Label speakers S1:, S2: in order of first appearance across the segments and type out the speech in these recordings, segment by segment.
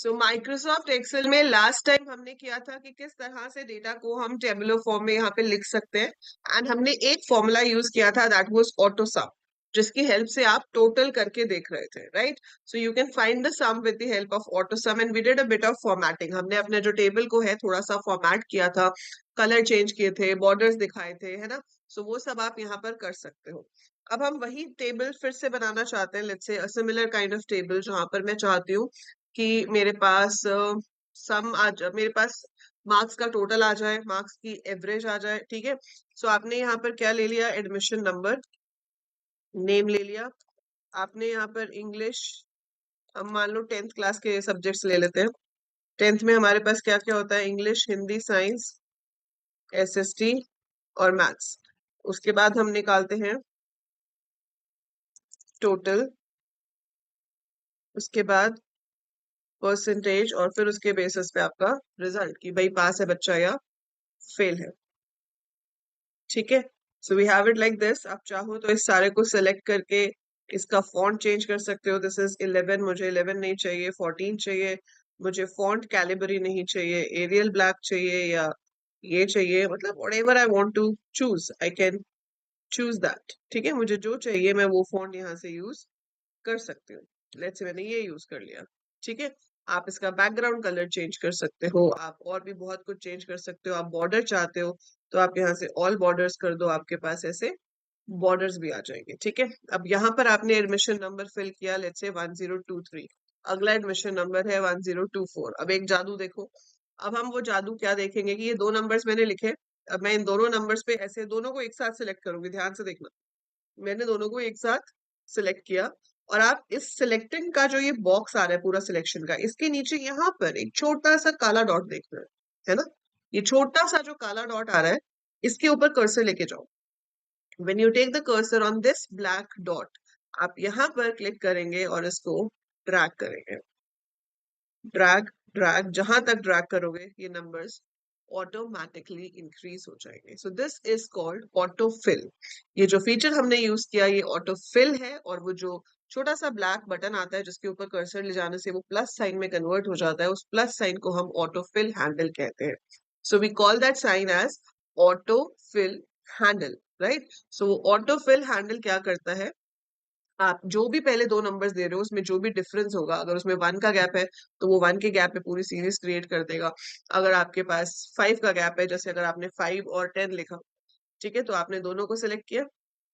S1: सो Microsoft Excel में last time हमने किया था कि किस तरह से डेटा को हम टेबुलर फॉर्म में यहाँ पे लिख सकते हैं। एंड हमने एक फॉर्मूला यूज किया था, दैट वाज ऑटो सम, जिसकी हेल्प से आप टोटल करके देख रहे थे, right? So you can find the sum with the help of auto sum, and we did a bit of formatting. हमने अपने जो टेबल को है थोड़ा सा फॉर्मेट किया था, कलर चेंज किए थे, बॉर्डर्स दिखाए थे, है ना? सो वो सब आप यहाँ पर कर सकते हो। अब हम वही टेबल फिर से बनाना चाहते हैं, let's say a similar kind of table, जहां पर मैं चाहती हूँ कि मेरे पास मेरे पास मार्क्स का टोटल आ जाए, मार्क्स की एवरेज आ जाए, ठीक है? सो आपने यहाँ पर क्या ले लिया? एडमिशन नंबर, नेम ले लिया। आपने यहाँ पर इंग्लिश, हम मान लो 10th क्लास के सब्जेक्ट्स ले लेते हैं। 10th में हमारे पास क्या क्या होता है? इंग्लिश, हिंदी, साइंस, एसएसटी और मैथ्स। उसके बाद हम निकालते हैं टोटल, उसके बाद परसेंटेज, और फिर उसके बेसिस पे आपका रिजल्ट कि भाई पास है बच्चा या फेल है। ठीक है? So we have it like this. आप चाहो तो इस सारे को सिलेक्ट करके इसका फॉन्ट चेंज कर सकते हो। दिस इज 11, मुझे 11 नहीं चाहिए, 14 चाहिए। मुझे फॉन्ट कैलिबरी नहीं चाहिए, एरियल ब्लैक चाहिए, या ये चाहिए, मतलब whatever I want to choose I can choose that. ठीक है? मुझे जो चाहिए मैं वो फॉन्ट यहाँ से यूज कर सकती हूँ। लेट्स से मैंने ये यूज कर लिया। ठीक है? आप इसका बैकग्राउंड कलर चेंज कर सकते हो, आप और भी बहुत कुछ चेंज कर सकते हो। आप बॉर्डर चाहते हो तो आप यहाँ से ऑल बॉर्डर्स कर दो, आपके पास ऐसे बॉर्डर्स भी आ जाएंगे। ठीक है? अब यहाँ पर आपने एडमिशन नंबर फिल किया, लेट्स से 1023। अगला एडमिशन नंबर है 1024। अब एक जादू देखो। अब हम वो जादू क्या देखेंगे कि ये दो नंबर्स मैंने लिखे। अब मैं इन दोनों नंबर्स पे ऐसे दोनों को एक साथ सिलेक्ट करूंगी, ध्यान से देखना। मैंने दोनों को एक साथ सिलेक्ट किया, और आप इस सिलेक्टिंग का जो ये बॉक्स आ रहा है पूरा सिलेक्शन का, इसके नीचे यहाँ पर एक छोटा सा काला डॉट देखना है ना? ये छोटा सा जो काला डॉट आ रहा है, इसके ऊपर कर्सर लेके जाओ। When you take the cursor on this black dot, आप यहाँ पर क्लिक करेंगे और इसको ड्रैग करेंगे। ड्रैग, ड्रैग, जहां तक ड्रैग करोगे ये नंबर्स ऑटोमेटिकली इंक्रीज हो जाएंगे। So this is called auto fill. ये जो फीचर हमने यूज किया ये ऑटो फिल है, और वो जो छोटा सा ब्लैक बटन आता है जिसके ऊपर कर्सर ले जाने से वो प्लस साइन में कन्वर्ट हो जाता है, उस प्लस साइन को हम ऑटो फिल हैंडल कहते हैं। So we call that sign as auto fill handle, right? So auto fill handle क्या करता है? आप जो भी पहले दो नंबर्स दे रहे हो उसमें जो भी डिफरेंस होगा, अगर उसमें 1 का गैप है तो वो 1 के गैप पे पूरी सीरीज क्रिएट कर देगा। अगर आपके पास 5 का गैप है, जैसे अगर आपने 5 और 10 लिखा, ठीक है, तो आपने दोनों को सिलेक्ट किया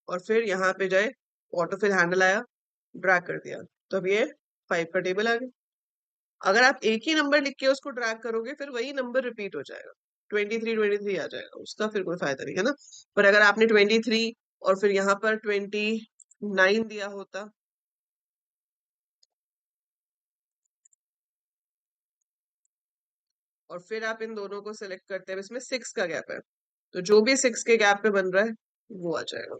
S1: और फिर यहाँ पे जाए, ऑटोफिल हैंडल आया, ड्रैग कर दिया, तो अब ये 5 का टेबल आ गया। अगर आप एक ही नंबर लिख के उसको ड्रैग करोगे फिर वही नंबर रिपीट हो जाएगा, 23 आ जाएगा, उसका फिर कोई फायदा नहीं है ना। पर अगर आपने 23 और फिर यहाँ पर 29 दिया होता, और फिर आप इन दोनों को सिलेक्ट करते हैं, इसमें 6 का गैप है, तो जो भी 6 के गैप पे बन रहा है वो आ जाएगा।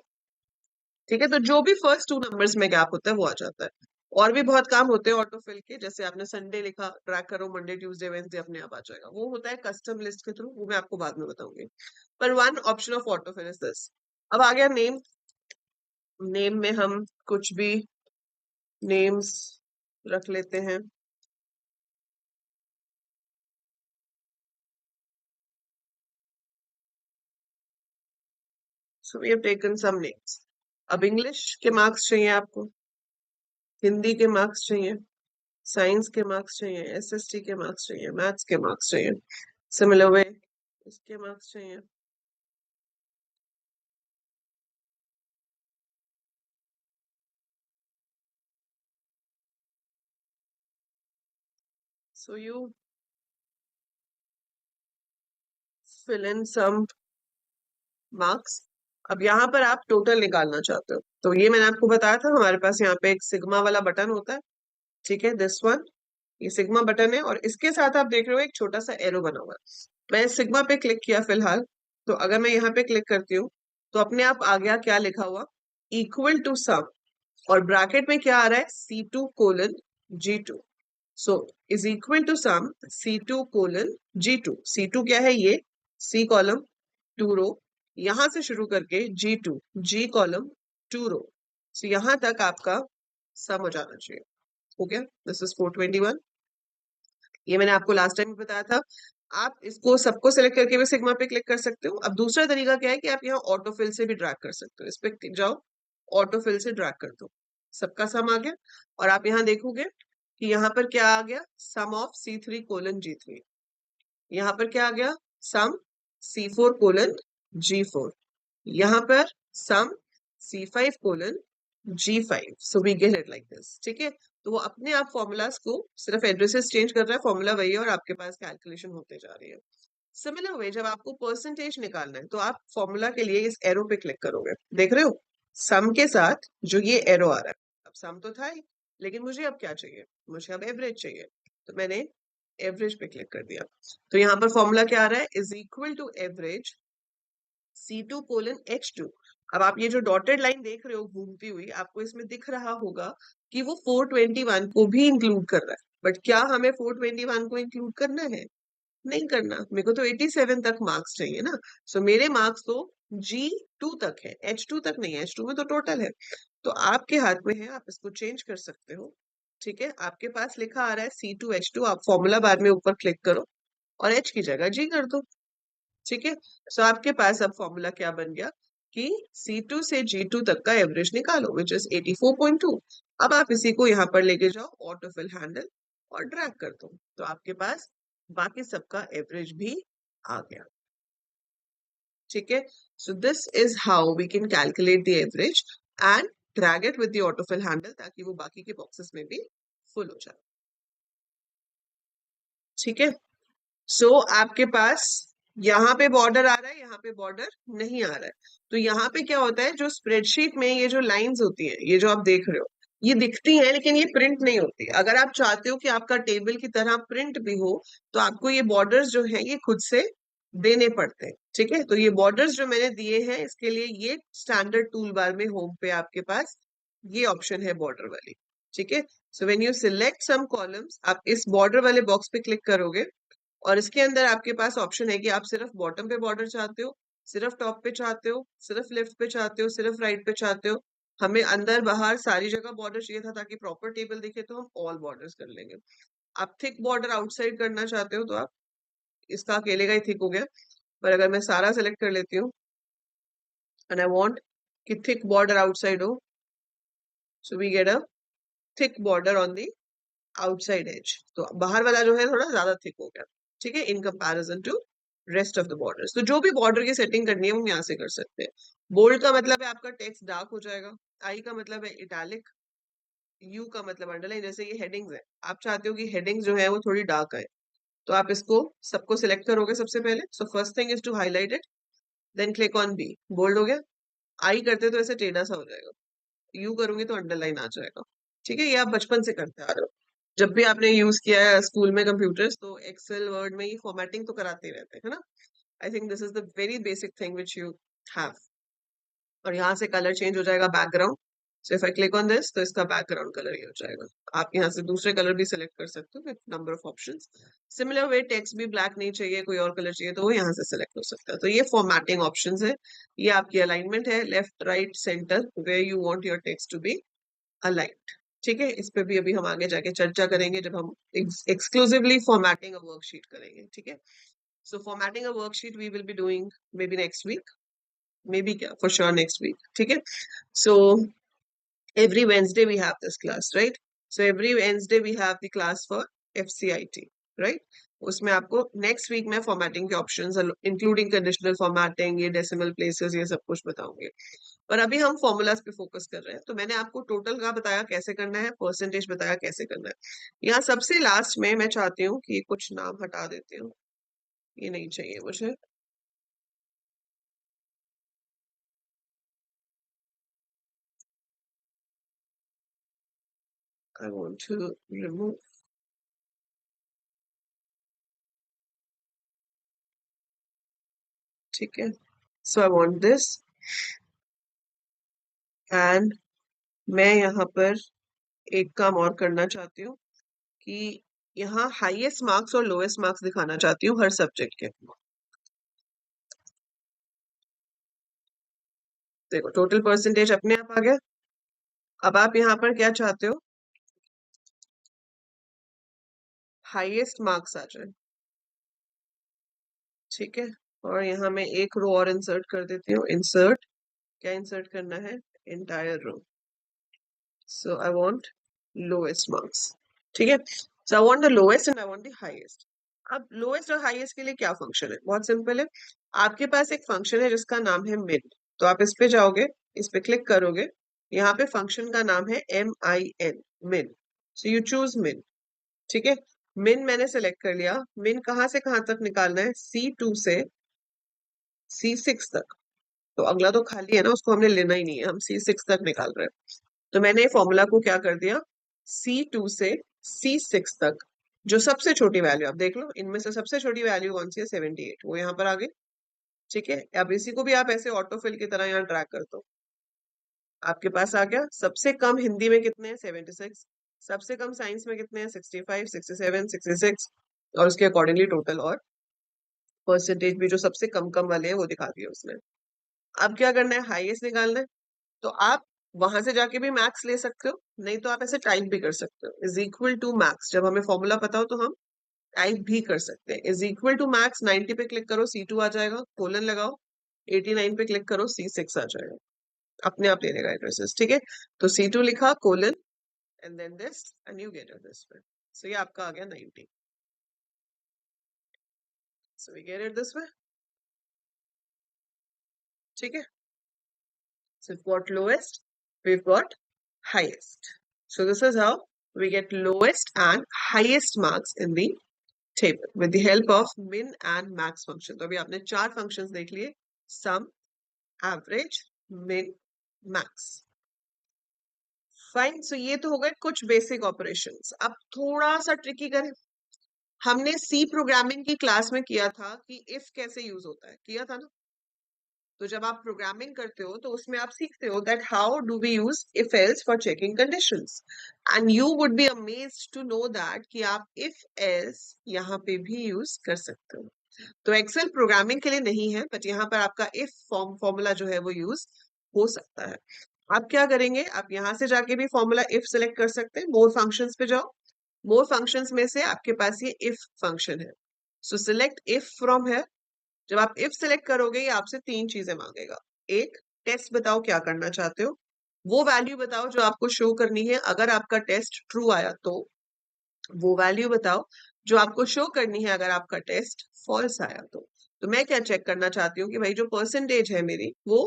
S1: ठीक है? तो जो भी फर्स्ट टू नंबर्स में गैप होता है वो आ जाता है। और भी बहुत काम होते हैं ऑटोफिल के, जैसे आपने संडे लिखा, ट्रैक करो मंडे ट्यूसडे वेडनेसडे, अपने आप आ जाएगा। वो होता है कस्टम लिस्ट के थ्रू, वो मैं आपको बाद में बताऊंगी। पर one option of autofill is this. अब आ गया नेम। नेम में हम कुछ भी नेम्स रख लेते हैं। So we have taken some names. अब इंग्लिश के मार्क्स चाहिए आपको, हिंदी के मार्क्स चाहिए, साइंस के मार्क्स चाहिए, एसएसटी के मार्क्स चाहिए, मैथ्स के मार्क्स चाहिए, सिमिलर वे इसके मार्क्स चाहिए। So you fill in some marks. अब यहाँ पर आप टोटल निकालना चाहते हो, तो ये मैंने आपको बताया था, हमारे पास यहाँ पे एक सिग्मा वाला बटन होता है। ठीक है? दिस वन, ये सिग्मा बटन है, और इसके साथ आप देख रहे हो एक छोटा सा एरो बना हुआ है। मैं सिग्मा पे क्लिक किया फिलहाल, तो अगर मैं यहाँ पे क्लिक करती हूँ तो अपने आप आ गया क्या लिखा हुआ? इक्वल टू सम, और ब्रैकेट में क्या आ रहा है? C2:G2। So is equal to sum C2:G2। C2 क्या है? ये C कॉलम 2 रो, यहां से शुरू करके G2, G कॉलम 2 रो। सो यहां तक आपका सम हो जाना चाहिए। हो गया? This is 421। ये मैंने आपको लास्ट टाइम बताया था। आप इसको सबको सेलेक्ट करके भी सिग्मा पे क्लिक कर सकते हो। अब दूसरा तरीका क्या है कि आप यहाँ ऑटोफिल से भी ड्रैग कर सकते हो। इस पे जाओ, ऑटोफिल से ड्रैग कर दो, सबका सम आ गया। और आप यहाँ देखोगे कि यहाँ पर क्या आ गया, सम ऑफ C3:G3। यहाँ पर क्या आ गया, सम C4:G4। यहाँ पर sum C5:G5। So we get it like this. ठीक है, तो वो अपने आप फॉर्मूलाज को सिर्फ एड्रेसेस चेंज कर रहा है, फॉर्मूला वही है और आपके पास कैलकुलेशन होते जा रही है। सिमिलर वे जब आपको परसेंटेज निकालना है तो आप फॉर्मूला के लिए इस एरो पे क्लिक करोगे, देख रहे हो सम के साथ जो ये एरो आ रहा है। अब सम तो था ही, लेकिन मुझे अब क्या चाहिए, मुझे अब एवरेज चाहिए। तो मैंने एवरेज पे क्लिक कर दिया। तो यहाँ पर फॉर्मूला क्या आ रहा है, is equal to average C2:H2। अब आप ये जो डॉटेड लाइन देख रहे हो घूमती हुई, आपको इसमें दिख रहा होगा कि वो 421 को भी इंक्लूड कर रहा है। बट क्या हमें 421 को इंक्लूड करना है, नहीं करना। मेरे को तो 87 तक मार्क्स चाहिए ना। सो मेरे मार्क्स तो G2 तक है, H2 तक नहीं है। H2 में तो टोटल है। तो आपके हाथ में है, आप इसको चेंज कर सकते हो। ठीक है, आपके पास लिखा आ रहा है C2H2, आप फॉर्मूला बार में ऊपर क्लिक करो और H की जगह G कर दो। ठीक है, सो आपके पास अब फॉर्मूला क्या बन गया कि C2 से G2 तक का एवरेज निकालो, विच इज 84.2। अब आप इसी को यहाँ पर लेके जाओ ऑटोफिल हैंडल और ड्रैग कर दो, तो आपके पास बाकी सबका एवरेज भी आ गया। ठीक है, so this is how we can calculate the average and drag it with the autofill handle, ताकि वो बाकी के बॉक्सेस में भी फुल हो जाए। ठीक है, सो आपके पास यहाँ पे बॉर्डर आ रहा है, यहाँ पे बॉर्डर नहीं आ रहा है। तो यहाँ पे क्या होता है, जो स्प्रेडशीट में ये जो लाइंस होती है, ये जो आप देख रहे हो, ये दिखती हैं लेकिन ये प्रिंट नहीं होती। अगर आप चाहते हो कि आपका टेबल की तरह प्रिंट भी हो, तो आपको ये बॉर्डर्स जो है ये खुद से देने पड़ते हैं। ठीक है, तो ये बॉर्डर्स जो मैंने दिए हैं, इसके लिए ये स्टैंडर्ड टूल बार में होम पे आपके पास ये ऑप्शन है बॉर्डर वाली। ठीक है, so when you select some columns, आप इस बॉर्डर वाले बॉक्स पे क्लिक करोगे और इसके अंदर आपके पास ऑप्शन है कि आप सिर्फ बॉटम पे बॉर्डर चाहते हो, सिर्फ टॉप पे चाहते हो, सिर्फ लेफ्ट पे चाहते हो, सिर्फ राइट पे चाहते हो। हमें अंदर बाहर सारी जगह बॉर्डर चाहिए था ताकि प्रॉपर टेबल दिखे, तो हम ऑल बॉर्डर्स कर लेंगे। आप थिक बॉर्डर आउटसाइड करना चाहते हो तो आप इसका अकेले का ही थिक हो गया। पर अगर मैं सारा सेलेक्ट कर लेती हूँ एंड आई वांट कि थिक बॉर्डर आउटसाइड हो, so we get a thick border on the outside edge. तो बाहर वाला जो है थोड़ा ज्यादा थिक हो गया। ठीक है, in comparison to rest of the borders. तो जो भी बॉर्डर की सेटिंग करनी है वो हम यहाँ से कर सकते हैं। बोल्ड का मतलब है आपका टेक्स्ट डार्क हो जाएगा, आई का मतलब है इटैलिक, यू का मतलब अंडरलाइन। जैसे ये हेडिंग्स है, आप चाहते हो कि हेडिंग्स जो है वो थोड़ी डार्क आए, तो आप इसको सबको सिलेक्ट करोगे सबसे पहले। So first thing is to highlight it, then click on B, bold हो गया। आई करते तो ऐसे टेढ़ा सा हो जाएगा, यू करूंगी तो अंडरलाइन आ जाएगा। ठीक है, ये आप बचपन से करते आ रहे हो। जब भी आपने यूज किया है स्कूल में कंप्यूटर्स, तो एक्सेल वर्ड में ये फॉर्मेटिंग तो कराते ही रहते हैं, है ना। I think this is the very basic thing which you have. और यहाँ से कलर चेंज हो जाएगा background. So if I click on this, तो इसका बैकग्राउंड कलर ये हो जाएगा। आप यहाँ से दूसरे कलर भी सिलेक्ट कर सकते हो with number of options. Similar way text भी ब्लैक नहीं चाहिए, कोई और कलर चाहिए, तो वो यहाँ से सिलेक्ट हो सकता है। तो ये फॉर्मेटिंग ऑप्शंस है, ये आपकी अलाइनमेंट है, left right centre, where you want your text to be aligned. ठीक है, इस पे भी अभी हम आगे जाके चर्चा करेंगे जब हम एक्सक्लूसिवली फॉर्मेटिंग अ वर्कशीट करेंगे। ठीक है, so formatting a worksheet we will be doing maybe next week, maybe क्या फॉर श्योर नेक्स्ट वीक। ठीक है, सो every Wednesday we have this class, right? So every Wednesday we have the class for FCIT, right? उसमें आपको next week में formatting के options including conditional formatting, ये decimal places, ये सब कुछ बताऊंगे। पर अभी हम फॉर्मूलाज पे फोकस कर रहे हैं। तो मैंने आपको टोटल का बताया कैसे करना है, परसेंटेज बताया कैसे करना है। यहाँ सबसे लास्ट में मैं चाहती हूँ कि कुछ नाम हटा देती हूँ, ये नहीं चाहिए मुझे। I want to remove. ठीक है, so I want this and मैं यहाँ पर एक काम और करना चाहती हूँ कि यहाँ हाईएस्ट मार्क्स और लोएस्ट मार्क्स दिखाना चाहती हूँ हर सब्जेक्ट के। देखो टोटल परसेंटेज अपने आप आ गया। अब आप यहाँ पर क्या चाहते हो, हाईएस्ट मार्क्स आ जाए। ठीक है, और यहाँ मैं एक रो और इंसर्ट कर देती हूँ। इंसर्ट, क्या इंसर्ट करना है? Entire row. So I want lowest marks. ठीक है, so I want the lowest and I want the highest. अब लोएस्ट और हाईएस्ट के लिए क्या फंक्शन है? बहुत सिंपल है। आपके पास एक फंक्शन है जिसका नाम है मिन। तो आप इस पे जाओगे, इस पे क्लिक करोगे, यहाँ पे फंक्शन का नाम है MIN, मिन। सो यू चूज मिन। ठीक है, मिन मैंने सेलेक्ट कर लिया। मिन कहाँ से कहाँ तक निकालना है? C2 से C6 तक। तो अगला तो खाली है ना, उसको हमने लेना ही नहीं है, हम C6 तक निकाल रहे हैं। तो मैंने फॉर्मूला को क्या कर दिया, C2 से C6 तक जो सबसे छोटी वैल्यू, आप देख लो इनमें से सबसे छोटी वैल्यू कौन सी है? 78, वो यहाँ पर आ गई। ठीक है, अब इसी को भी आप ऐसे ऑटोफिल की तरह यहाँ ड्रैग कर दो, आपके पास आ गया। सबसे कम हिंदी में कितने हैं? 76। सबसे कम साइंस में कितने हैं? 65, 67, 66, और उसके अकॉर्डिंगली टोटल और परसेंटेज भी जो सबसे कम कम वाले हैं वो दिखा दिए उसने। अब क्या करना है? हाईएस्ट निकालना है। तो आप वहां से जाके भी मैक्स ले सकते हो, नहीं तो आप ऐसे टाइप भी कर सकते हो, इज इक्वल टू मैक्स। जब हमें फॉर्मूला पता हो तो हम टाइप भी कर सकते हैं। इज इक्वल टू मैक्स, 90 पे क्लिक करो C2 आ जाएगा, कोलन लगाओ, 89 पे क्लिक करो C6 आ जाएगा, अपने आप ले लेगा एड्रेसेस। ठीक है, तो C2 लिखा, colon, and then this, and you get this way. So ये आपका आ गया 90। So we get it this way. ठीक है, so we've got lowest, we've got highest. So this is how we get lowest and highest marks in the table with the help of min and max function. तो अभी आपने चार functions देख लिए, sum, average, min, max. Fine, so ये तो हो गए कुछ बेसिक ऑपरेशंस। अब थोड़ा सा ट्रिकी करें। हमने सी प्रोग्रामिंग की क्लास में किया था कि इफ कैसे यूज होता है, किया था ना? तो जब आप प्रोग्रामिंग करते हो तो उसमें आप सीखते हो that how do we use if else for checking conditions, and you would be amazed to know that कि आप इफ एल्स यहाँ पे भी यूज कर सकते हो। तो एक्सेल प्रोग्रामिंग के लिए नहीं है, बट यहाँ पर आपका इफ फॉर्मूला जो है वो यूज हो सकता है। आप क्या करेंगे? आप यहाँ से जाके भी फॉर्मूला इफ सेलेक्ट कर सकते हैं। मोर फंक्शंस पे जाओ, मोर फंक्शंस में से आपके पास ये इफ फंक्शन है, सो सिलेक्ट इफ फ्रॉम है। जब आप इफ सेलेक्ट करोगे ये आपसे तीन चीजें मांगेगा। एक, टेस्ट बताओ क्या करना चाहते हो, वो वैल्यू बताओ जो आपको शो करनी है अगर आपका टेस्ट ट्रू आया तो, वो वैल्यू बताओ जो आपको शो करनी है अगर आपका टेस्ट फॉल्स आया तो मैं क्या चेक करना चाहती हूँ कि भाई जो परसेंटेज है मेरी वो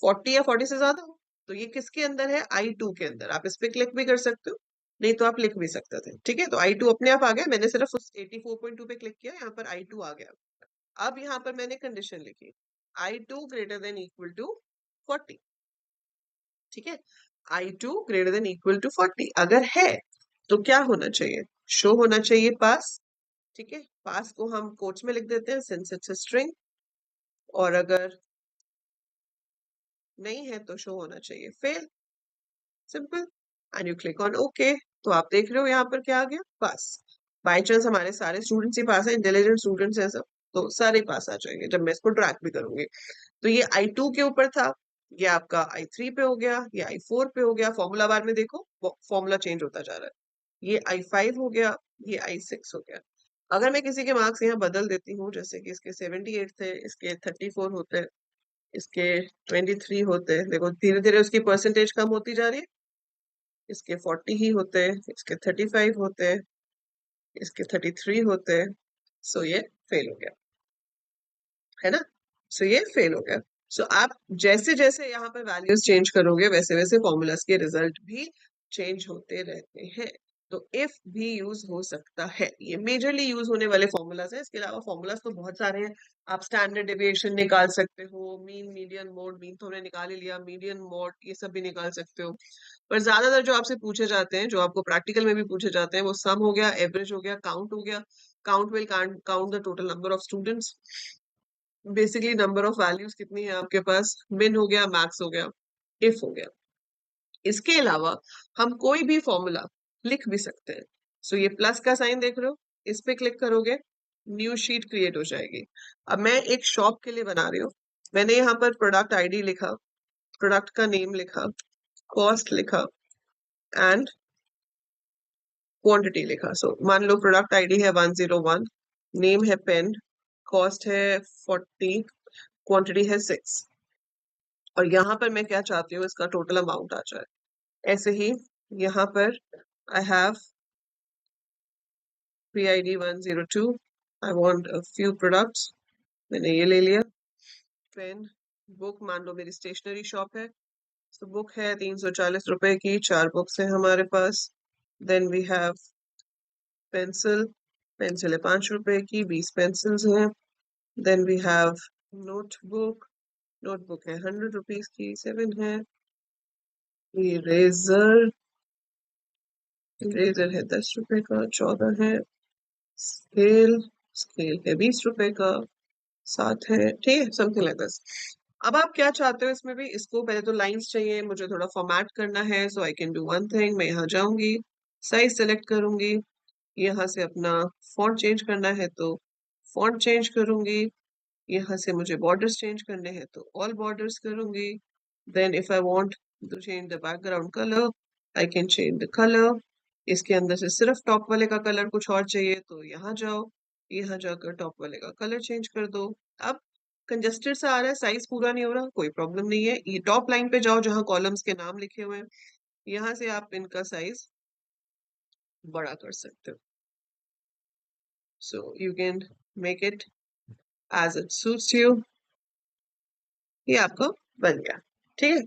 S1: 40 या 40 से ज्यादा हो। तो ये किसके अंदर है? I2 के अंदर। आप इस पे क्लिक भी कर सकते हो, नहीं तो आप लिख भी सकते थे। ठीक है, तो I2 अपने आप आ गया, मैंने सिर्फ उस 84.2 पे क्लिक किया, यहाँ पर I2 आ गया। अब यहाँ पर मैंने कंडीशन लिखी, I2 greater than equal to 40। ठीक है, I2 greater than equal to 40 अगर है तो क्या होना चाहिए? शो होना चाहिए पास। ठीक है, पास को हम कोट्स में लिख देते हैं सिंस इट्स अ स्ट्रिंग, और अगर नहीं है तो शो होना चाहिए fail. Simple, and you click on okay. तो आप देख रहे हो यहाँ पर क्या आ गया? पास। बाय चांस हमारे सारे स्टूडेंट्स ही पास है, इंटेलिजेंट स्टूडेंट्स हैं सब, तो सारे पास आ जाएंगे जब मैं इसको ट्रैक भी करूंगी। तो ये I2 के ऊपर था, ये आपका I3 पे हो गया, ये I4 पे हो गया। फॉर्मूला बार में देखो फॉर्मूला चेंज होता जा रहा है। ये I5 हो गया, ये I6 हो गया। अगर मैं किसी के मार्क्स यहाँ बदल देती हूँ, जैसे कि इसके 78 थे, इसके 34 होते हैं, इसके 23 होते हैं, देखो धीरे धीरे उसकी परसेंटेज कम होती जा रही है। इसके 40 ही होते हैं, इसके 35 होते हैं, इसके 33 होते हैं। सो ये फेल हो गया, है ना? सो ये फेल हो गया। सो आप जैसे जैसे यहाँ पर वैल्यूज चेंज करोगे वैसे वैसे फॉर्मूलाज के रिजल्ट भी चेंज होते रहते हैं। तो इफ भी यूज हो सकता है, ये मेजरली यूज होने वाले फॉर्मूलाज हैं। इसके अलावा फॉर्मूलाज तो बहुत सारे हैं। आप स्टैंडर्ड डेविएशन निकाल सकते हो, मीन, मीडियन, मोड। मीन तो हमने निकाल ही लिया, मीडियन, मोड ये सब भी निकाल सकते हो। पर ज्यादातर जो आपसे पूछे जाते हैं, जो आपको प्रैक्टिकल में भी पूछे जाते हैं, वो सम हो गया, एवरेज हो गया, काउंट हो गया। Count will count the total number of students, basically number of values कितनी है आपके पास। मिन हो गया, मैक्स हो गया, इफ हो गया। इसके अलावा हम कोई भी फॉर्मूला लिख भी सकते हैं। सो ये प्लस का साइन देख रहे हो, इस पे क्लिक करोगे, न्यू शीट क्रिएट हो जाएगी। अब मैं एक शॉप के लिए बना रही हूँ, मैंने यहाँ पर प्रोडक्ट आईडी लिखा, प्रोडक्ट का नेम लिखा, कॉस्ट लिखा, एंड क्वांटिटी लिखा। सो मान लो प्रोडक्ट आईडी है 101, नेम है पेन, कॉस्ट है 40, क्वांटिटी है 6, और यहाँ पर मैं क्या चाहती हूँ, इसका टोटल अमाउंट आ जाए। ऐसे ही यहाँ पर I have PID 102, I want a few products, मैंने ये ले लिया। पेन, बुक, मान लो मेरी स्टेशनरी शॉप है, तो बुक है 340 रुपए की, 4 बुक्स है हमारे पास। Then we have pencil, pencil है 5 रुपए की, 20 पेंसिल्स हैं। Then we have notebook, notebook है 100 रुपीज की, 7 है। इरेजर, इरेजर है 10 रुपए का, 14 है। स्केल, स्केल है 20 रुपए का, 7 है। ठीक है, समथिंग लाइक दिस। अब आप क्या चाहते हो इसमें भी, इसको पहले तो लाइंस चाहिए, मुझे थोड़ा फॉर्मेट करना है। So I can do one thing, मैं यहाँ जाऊंगी, साइज सेलेक्ट करूंगी, यहाँ से अपना फॉन्ट चेंज करना है तो फॉन्ट चेंज करूंगी, यहाँ से मुझे बॉर्डर्स चेंज करने हैं तो ऑल बॉर्डर्स करूंगी। Then if I want to change the background colour, I can change the colour. इसके अंदर से सिर्फ टॉप वाले का कलर कुछ और चाहिए तो यहाँ जाओ, यहाँ जाकर टॉप वाले का कलर चेंज कर दो। अब कंजस्टेड सा आ रहा है, साइज पूरा नहीं हो रहा, कोई प्रॉब्लम नहीं है। ये टॉप लाइन पे जाओ जहां कॉलम्स के नाम लिखे हुए हैं, यहाँ से आप इनका साइज बड़ा कर सकते हो। So you can make it as it suits you. ये आपका बन गया, ठीक है,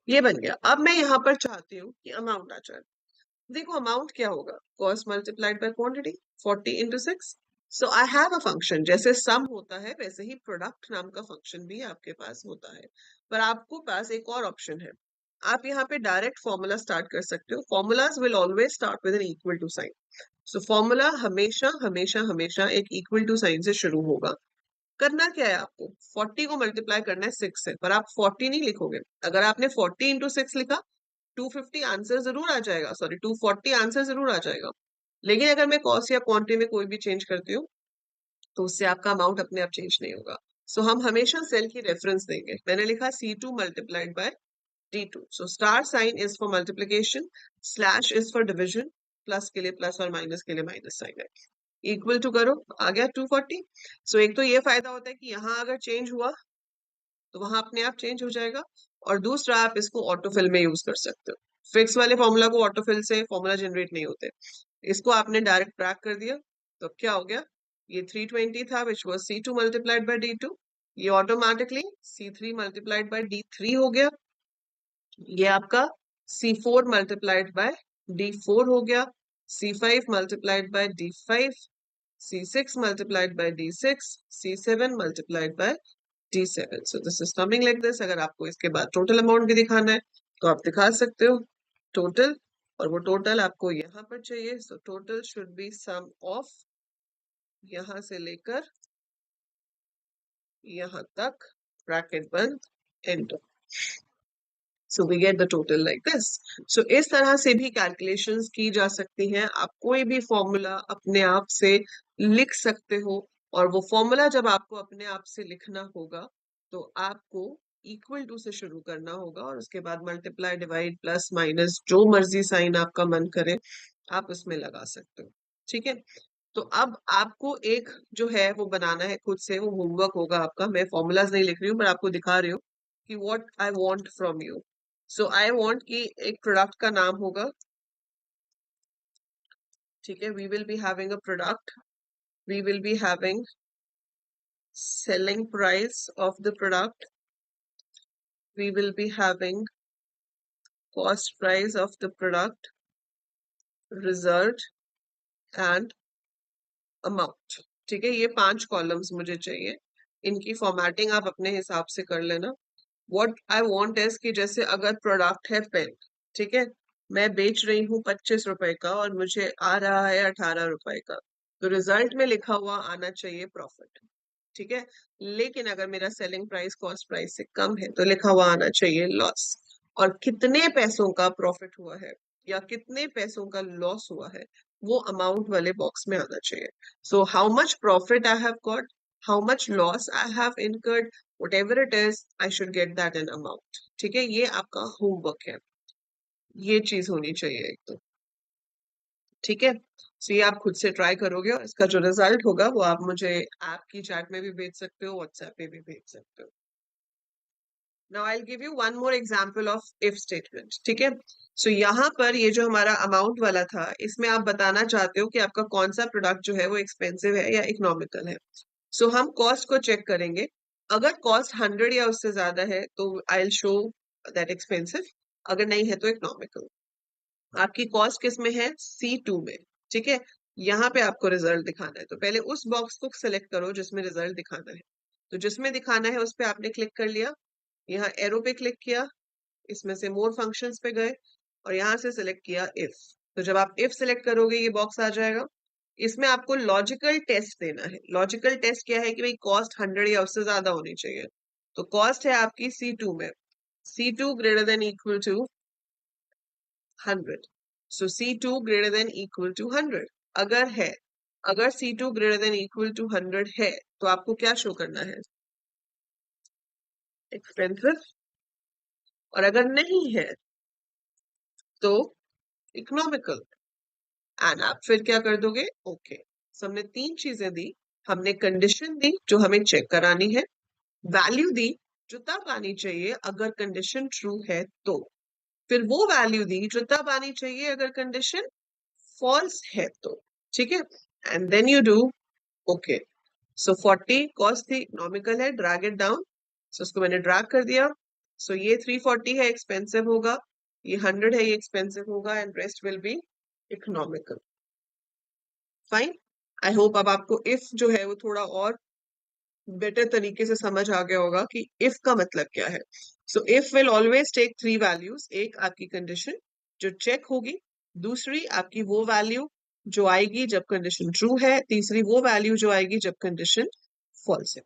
S1: ये बन गया। अब मैं यहाँ पर चाहती हूँ कि अमाउंट आ जाए। देखो अमाउंट क्या होगा, cost multiplied by quantity, 40 into 6। So I have a function, जैसे सम होता है वैसे ही प्रोडक्ट नाम का फंक्शन भी आपके पास होता है, पर आपको पास एक और ऑप्शन है। आप यहाँ पे डायरेक्ट फॉर्मूला स्टार्ट कर सकते हो। Formulas will always start with an equal to sign. So formula हमेशा हमेशा हमेशा एक इक्वल टू साइन से शुरू होगा। करना क्या है, आपको 40 को मल्टीप्लाई करना है 6 से, पर आप 40 नहीं लिखोगे। अगर आपने 40 into 6 लिखा, 250 आंसर जरूर आ जाएगा, सॉरी 240 आंसर जरूर आ जाएगा। लेकिन अगर मैं कॉस्ट या क्वांटिटी में कोई भी चेंज करती हूँ तो उससे आपका अमाउंट अपने आप चेंज नहीं होगा। सो हम हमेशा सेल की रेफरेंस देंगे। मैंने लिखा C2 multiplied by D2। So star sign is for multiplication, slash is for division, plus के लिए प्लस और माइनस के लिए माइनस साइन है। इक्वल टू करो, आ गया 240। सो एक तो ये फायदा होता है कि यहाँ अगर चेंज हुआ तो वहां अपने आप चेंज हो जाएगा, और दूसरा आप इसको ऑटोफिल में यूज कर सकते हो। फिक्स वाले फॉर्मूला को ऑटोफिल से फॉर्मूला जनरेट नहीं होते, इसको आपने डायरेक्ट ट्रैक कर दिया तो क्या हो गया, ये 320 था which was C2 multiplied by D2, ये automatically C3 multiplied by D3 हो गया। ये आपका C4 मल्टीप्लाइड बाय D4 हो गया, C5 multiplied by D5, C6 multiplied by D6, C7 multiplied by D7. So this is coming like this. अगर आपको इसके बाद टोटल अमाउंट भी दिखाना है तो आप दिखा सकते हो टोटल, और वो टोटल आपको यहाँ पर चाहिए। So total should be sum of यहाँ से लेकर यहाँ तक, ब्रैकेट बंद, enter. So we get the total like this. So इस तरह से भी कैलकुलेशंस की जा सकती हैं। आप कोई भी फॉर्मूला अपने आप से लिख सकते हो, और वो फॉर्मूला जब आपको अपने आप से लिखना होगा तो आपको इक्वल टू से शुरू करना होगा, और उसके बाद मल्टीप्लाई, डिवाइड, प्लस, माइनस, जो मर्जी साइन आपका मन करे आप उसमें लगा सकते हो। ठीक है, तो अब आपको एक जो है वो बनाना है खुद से, वो होमवर्क होगा आपका। मैं फॉर्मूलाज नहीं लिख रही हूँ, पर आपको दिखा रही हूँ कि what I want from you. So I want कि एक प्रोडक्ट का नाम होगा, ठीक है, we will be having a product, we will be having selling price of the product, we will be having cost price of the product, result and amount। ठीक है, ये 5 कॉलम्स मुझे चाहिए। इनकी फॉर्मेटिंग आप अपने हिसाब से कर लेना। व्हाट आई वांट इज कि जैसे अगर प्रोडक्ट है पेन, ठीक है, मैं बेच रही हूँ 25 रुपए का और मुझे आ रहा है 18 रुपए का, तो रिजल्ट में लिखा हुआ आना चाहिए प्रॉफिट। ठीक है, लेकिन अगर मेरा सेलिंग प्राइस कॉस्ट प्राइस से कम है तो लिखा हुआ आना चाहिए लॉस। और कितने पैसों का प्रॉफिट हुआ है या कितने पैसों का लॉस हुआ है वो अमाउंट वाले बॉक्स में आना चाहिए। So how much profit I have got, how much loss I have incurred, whatever it is, I should get that in amount। ठीक है, ये आपका होमवर्क है, ये चीज होनी चाहिए एक तो। ठीक है, सो ये आप खुद से ट्राई करोगे और इसका जो रिजल्ट होगा वो आप मुझे ऐप की चैट में भी भेज सकते हो, व्हाट्सएप पे भी भेज सकते हो। Now I will give you one more example of if statement. ठीक है, सो यहाँ पर ये जो हमारा अमाउंट वाला था, इसमें आप बताना चाहते हो कि आपका कौन सा प्रोडक्ट जो है वो एक्सपेंसिव है या इकोनॉमिकल है। सो हम कॉस्ट को चेक करेंगे। अगर कॉस्ट 100 या उससे ज्यादा है तो I will show that expensive, अगर नहीं है तो इकोनॉमिकल। आपकी कॉस्ट किस में है? C2 में। ठीक है, यहाँ पे आपको रिजल्ट दिखाना है, तो पहले उस बॉक्स को सिलेक्ट करो जिसमें रिजल्ट दिखाना है। तो जिसमें दिखाना है उस पे आपने क्लिक कर लिया, यहाँ एरो पे क्लिक किया, इसमें से मोर फंक्शंस पे गए और यहाँ से सिलेक्ट किया इफ। तो जब आप इफ सिलेक्ट करोगे ये बॉक्स आ जाएगा। इसमें आपको लॉजिकल टेस्ट देना है। लॉजिकल टेस्ट क्या है कि भाई कॉस्ट 100 या उससे ज्यादा होनी चाहिए। तो कॉस्ट है आपकी C2 में, C2 greater than equal to 100। So C2 greater than equal to 100 अगर है, अगर C2 greater than equal to 100 है तो आपको क्या शो करना है? एक्सपेंसिव। और अगर नहीं है तो इकोनॉमिकल। एंड आप फिर क्या कर दोगे? ओके। सो हमने तीन चीजें दी। हमने कंडीशन दी जो हमें चेक करानी है, वैल्यू दी जो तब आनी चाहिए अगर कंडीशन ट्रू है तो, फिर वो वैल्यू दी जो तब आनी चाहिए अगर कंडीशन फॉल्स है तो। ठीक है, and then you do okay. So 40 cost थी, इकोनॉमिकल है, ड्रैग इट डाउन। सो उसको मैंने ड्रैग कर दिया। सो ये 340 है, एक्सपेंसिव होगा। ये 100 है, ये एक्सपेंसिव होगा, and rest will be economical. Fine. I hope अब आपको इफ जो है वो थोड़ा और बेटर तरीके से समझ आ गया होगा कि इफ का मतलब क्या है। So if will always take three values. एक आपकी कंडीशन जो चेक होगी, दूसरी आपकी वो वैल्यू जो आएगी जब कंडीशन ट्रू है, तीसरी वो वैल्यू जो आएगी जब कंडीशन फॉल्स है।